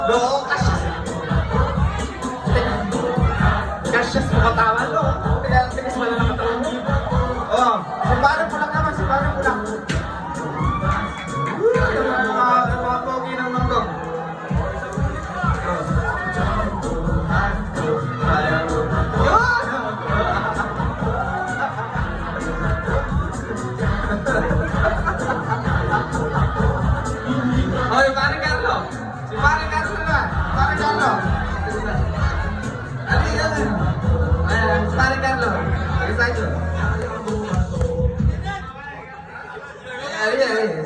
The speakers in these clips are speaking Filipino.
No, Cassius mo katawan, no? Tigas mo na lang katawan. Oh, si parang pula naman, si parang pula. Yung mga pogi ng mundo. Oh, yung parang Carlo. Si parang Carlo naman. Parang Carlo. Ano yun? Ayan, si parang Carlo. Excited. Ayan.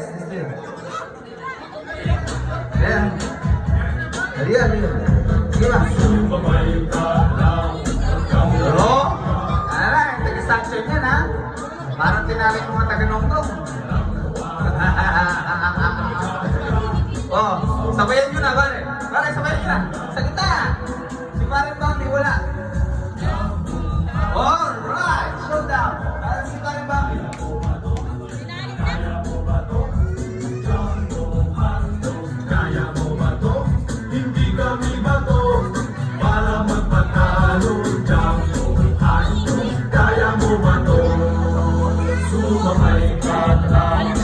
Sige ba? Pero, ayan, taga-sanction yan ha. Parang tinalay mo mga taga-nongtong. Oh, sabayan nyo na, pare. Pare, sabayan nyo na. Sa kita. Si Parang Bambi, wala. Alright, showdown. Si Parang Bambi. Kaya mo ba to? Hindi kami ba to? Para magpatalo dyan kaya mo ba to? Sumabay ka lang.